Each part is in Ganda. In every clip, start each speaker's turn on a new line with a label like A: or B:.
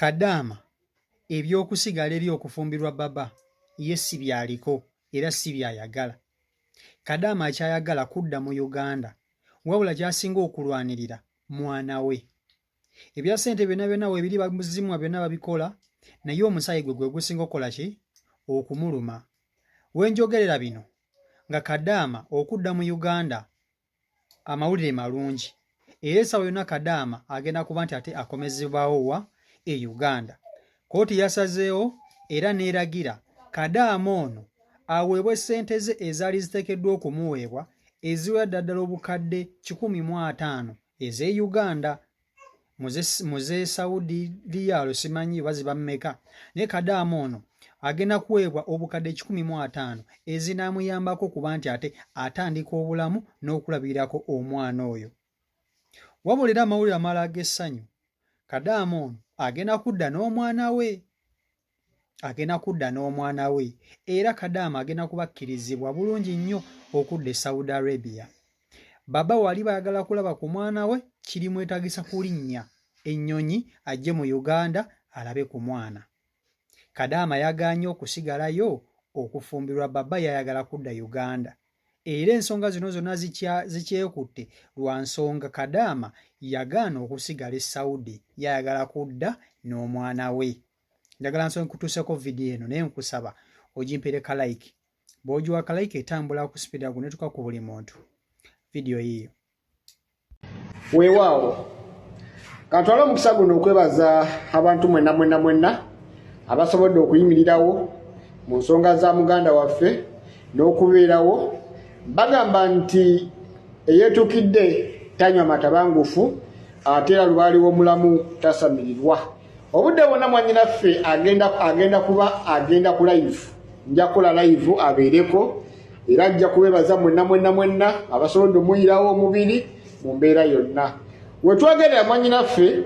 A: Kadaama ebyokusigala eri okufumbirwa baba ye si byaliko era si byayagala. Kadaama akyayagala kudda mu Uganda wabula ky'asinga okulwanirira mwana we. Ebya ssente byonna weebiri bamuzimwa byonna babikola naye omusaayi gwe gusinga okukola ki? Okumuluma. Wenjogerera bino nga Kadaama okudda mu Uganda amawulire malungi era essaawa yonna Kadaama agenda kuba nti ate akomezebwawo wa e Uganda. Kooti yasazeewo era neeragira Kadaama ono aweebwe ssente ze ezaali ziteekeddwa okumuweebwa eziwera ddala obukadde 150 ez'e Uganda. Muze Saudi Riyal simanyi baziba mmeka naye Kadaama ono agenda kuweebwa obukadde 150 ezinaamuyambako kuba nti ate atandika obulamu n'okulabirako omwana oyo. Wabula era amawulire amalala ag'essanyu, Kadaama ono agenda kudda n'omwana we era Kadaama agenda kubakkirizibwa bulungi nnyo okudda e Saudi Arabia. Baba wali bayagala kulaba ku mwana we kirimwetagisa kulinnya ennyonyi ajje mu Uganda alabe ku mwana. Kadaama yagaanye okusigalayo okufumbirwa baba yayagala kudda Uganda. Era ensonga zino zonna zikyekutte lwa nsonga Kadaama yagaana okusigala e Saudi yayagala kudda n'omwana we. Njagala nsonga nkutuuseko vidiyo eno naye nkusaba ogimpere ka like. Bw'ogiwa ka like etambula ku sipiida gunetuka ku buli muntu. Vidiyo yiyo.
B: Weewaawo kantwala omukisa guno okwebaza abantu mwenna abasobodde okuyimirirawo mu nsonga za muganda waffe n'okubeerawo. Bagamba nti eyeetuukidde tanywa matabangufu ate era lubaali w'omulamu tasamirirwa. Obudde bwonna mwannyinaffe agenda ku live. Nja kukola live abeereko era ajja kubeebaza mwenna abasobodde omuyirawo omubiri mu mbeera yonna. We twagerera mwannyinaffe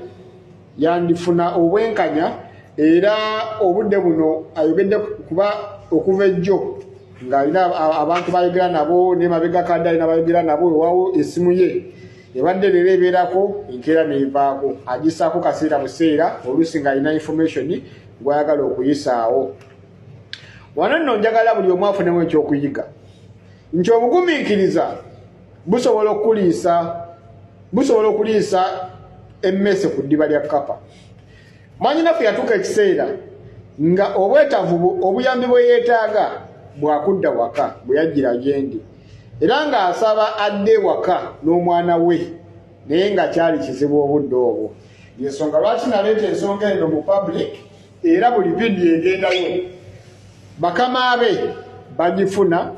B: yandifuna obwenkanya era obudde buno ayogedde kuba okuva ejjo ng'alina abantu bayogera nabo ne mabega kadali n'abayogera nabo ewawo essimu ye ebadde leero ebeerako enkeera neevaako agisaako kaseera buseera oluusi ng'alina information gw'ayagala okuyisaawo. Wano nno njagala buli omu afunemu ekyokuyiga nti obugumiikiriza busobola okuliisa emmese ku ddiba lya kkapa. Mwannyinaffe yatuuka ekiseera nga obwetavu obuyambi bwe yeetaaga bwakudda waka bwe yajjira gyendi era ng'asaba adde waka n'omwana we naye nga kyali kizibu obudde obwo. Yensonga lwaki naleeta ensonga eno mu public era buli vidiyo egendayo bakama be bagifuna.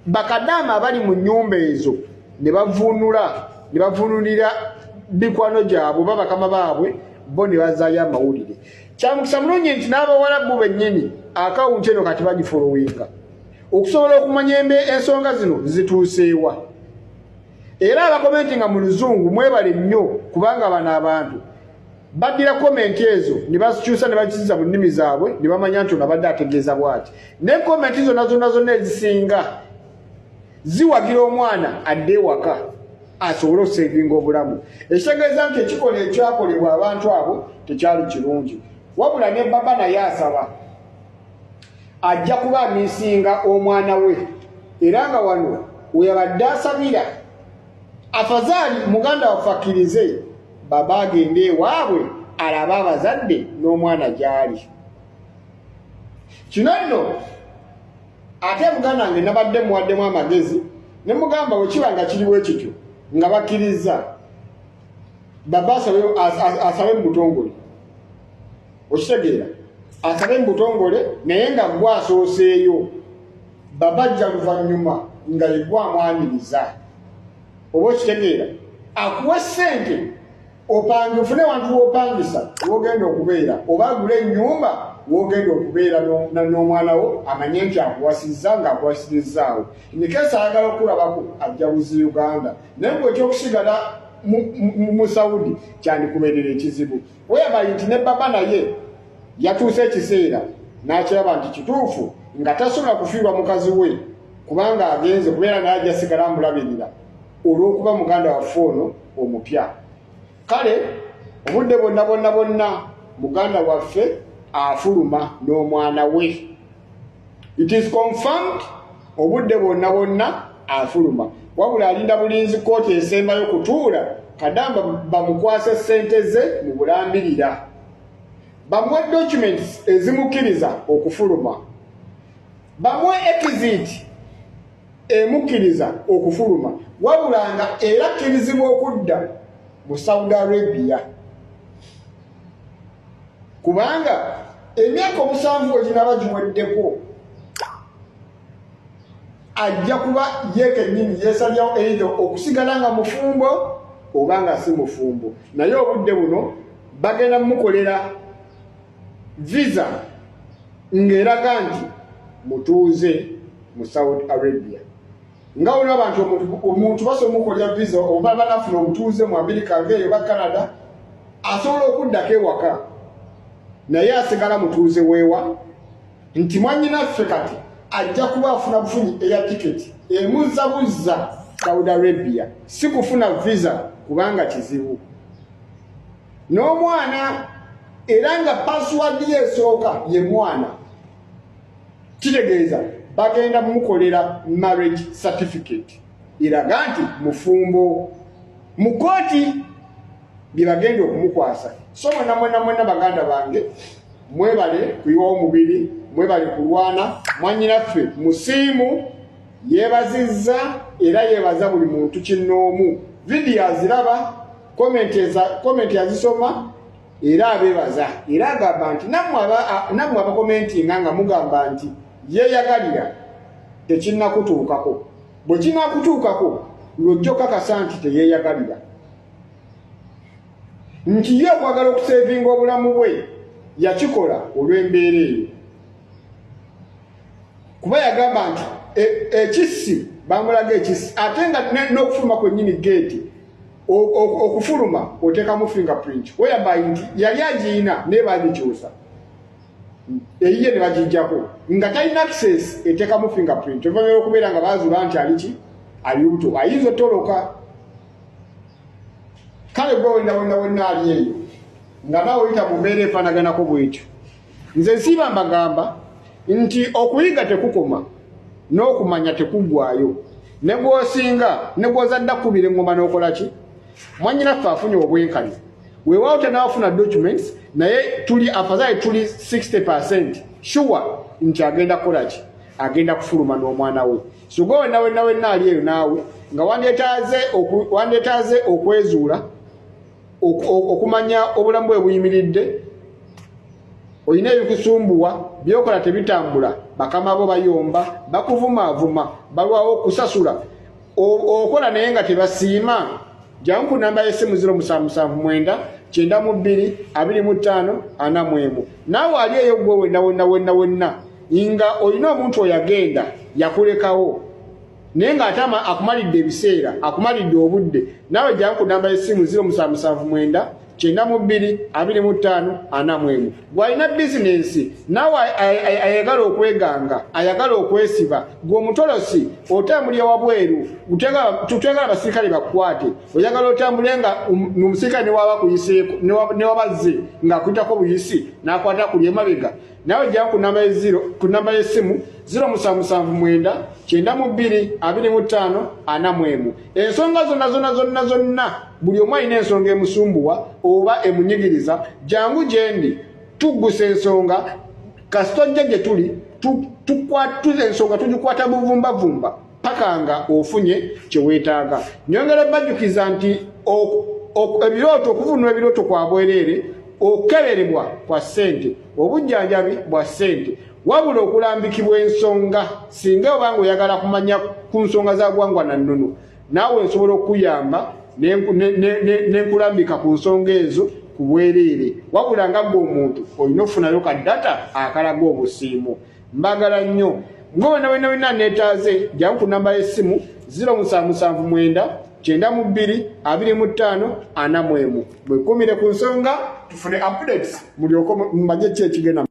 B: Bakadaama abali mu nnyumba ezo ne bavunulira bikwano gyabwe oba bakama baabwe bo ne bazaayo amawulire. Kyamukisa mulungi nti n'abawalabu bennyini akawunti eno kati bagifolowinga okusobola okumanya ensonga zino zituuseewa. Era abakomenti nga mu luzungu mwebale nnyo kubanga bano abantu baddira komenti ezo ne bazikyusa ne bakiziza mu nnimi zaabwe ne bamanya nti ono abadde ategeeza bw'ati. Ne komenti zonna ezisinga ziwagira omwana adde ewaka asobole okusevinga obulamu. Ekitegeeza nti ekikola ekyakolebwa abantu abo tekyali kirungi. Wabula ne baba naye asaba ajja kuba amiisinga omwana we era nga wano weyabadde asabira afazaali muganda waffe akkirize baba agende ewaabwe alabe abazadde n'omwana gy'ali. Kino nno ate muganda wange nabadde muwaddemu amagezi ne mugamba bwe kiba nga kiriwo ekityo nga bakkiriza baba asabe mu butongole. Okitegeera asabe mu butongole naye nga gwe asooseeyo baba ajja luvannyuma nga ye gwe amwaniriza. Oba okitegeera akuwa ssente opange ofune wantu w'opangisa w'ogenda okubeera oba agula ennyumba w'ogenda okubeera n'omwana wo amanye nti akuwasizza ng'akuwasirizzaawo. Nikesa ayagala okulabako ajja buzi Uganda naye bwe ekyokusigala mu Saudi kyandikubeerera ekizibu. Weyabali nti ne baba naye yatuuse ekiseera n'akiraba nti kituufu nga tasobola kufiirwa mukazi we kubanga agenze kubeera naye ajja sigala amulabirira olw'okuba muganda waffe ono omupya. Kale obudde bonna muganda waffe afuluma n'omwana we. It is confirmed obudde bwonna bwonna afuluma. Wabula alinda bulinzi kooti esembayo kutuula Kadamba bamukwase ssente ze mu bulambirira. Bamuwe documents ezimukkiriza okufuluma. Bamuwe exit emukkiriza okufuluma. Wabula nga era akkirizibwa okudda mu Saudi Arabia. Kubanga emyaka 7 eginaba giweddeko ajja kuba yekennyini yeesalyawo either okusigala nga mufumbo oba nga si mufumbo. Naye obudde buno bagenda mukolera visa ng'eraga nti mutuuze mu Saudi Arabia. Nga waliwo abantu omuntu basobola mukolera visa oba banafuna omutuuze mu America ng'eyo oba Canada asobola okuddako ewaka naye asigala mutuuze weewa nti mwannyinaffe kati ajja kuba afuna bufunyi eya tiketi emuzabuzza Saudi Arabia si kufuna visa kubanga kizibu. N'omwana era nga password ye esooka ye mwana kitegeeza bagenda mukolera marriage certificate eraga nti mufumbo mu kooti bye bagenda okumukwasa. So mwena baganda bange mwebale kuyiwa omubiri mwebale kulwana mwannyinaffe musiimu yeebazizza era yeebaza buli muntu kinnoomu. Video aziraba comment yazisoma era abeebaza era agamba nti nammwe abakomentinga nga mugamba nti yeeyagalira tekinnakutuukako. Bwe kinnakutuukako lwojja okakasa nti teyeeyagalira nti ye okwagala okuseevinga obulamu bwe yakikola olw'embeera eyo. Kuba yagamba nti ekisi bamulaga ekisi ate nga n'okufuluma kwennyini geeti okufuluma oteekamu fingerprint whereby nti yali agiina naye bagikyusa eyiye ne bagijjako nga talina access eteekamu fingerprint oluvannyuma lw'okubeera nga bazuula nti aliki ali lubuto ayinza otoloka. Kale gwe wonna ali eyo nga naawe oyita mu mbeera efaanaganako bwetyo. Nze nsiiba mbagamba nti okuyiga tekukoma n'okumanya tekuggwaayo. Ne gw'osinga ne gw'ozadde akkubira eŋŋoma n'okola ki? Mwannyinaffe afunye obwenkanya weewaawo tenaafuna documents naye tuli afazaye tuli 60% sure nti agenda kukola ki? Agenda kufuluma n'omwana we. So gwe wenna ali eyo naawe nga wandeetaaze okwezuula okumanya obulamu bwe buyimiridde olina ebikusumbuwa byokola tebitambula bakama bo bayomba bakuvumaavuma balwawo okusasula okola naye nga tebasiima jangu ku namba y'essimu 0779 92 25 41 naawe ali eyo gwe wenna nga olina omuntu oyagenda yakulekawo naye ng'ate akumalidde ebiseera akumalidde obudde naawe jangu ku namba y'essimu 0779 92 25 41 gwalina bizinensi naawe ayagala okweganga ayagala okwesiba gwe omutolosi otambulya wabweru tutwegala abasirikale bakukwate oyagala otambule nga omusirikale newaba kuyiseeko newabazze ng'akuyitako buyisi n'akwata kuli emabega naawe jangu ku namba y'essimu 0779 92 25 41 ensonga zonna buli omu alina ensonga emusumbuwa oba emunyigiriza jangu gyendi tuggusa ensonga kasitojja gye tuli tukwatuza ensonga tugikwata buvumbavumba paka nga ofunye kye weetaaga. Nyongera bajjukiza nti ebirooto okuvunula ebirooto kwa bwereere okukeberebwa kwa ssente obujjanjabi bwa ssente wabula okulambikibwa ensonga singa obanga oyagala kumanya ku nsonga za ggwangwa na nnono naawe nsobola okuyamba nenkulambika ku nsonga ezo ku bwereere wabula nga gwe omuntu olina okufunayo ka data akalaga obusiimo. Mbagala nnyo nga wenna neetaaze jangu ku namba y'essimu 0779 92 25 41 bwekumire ku nsonga tufune updates mulyoke mumanye ki ekigenda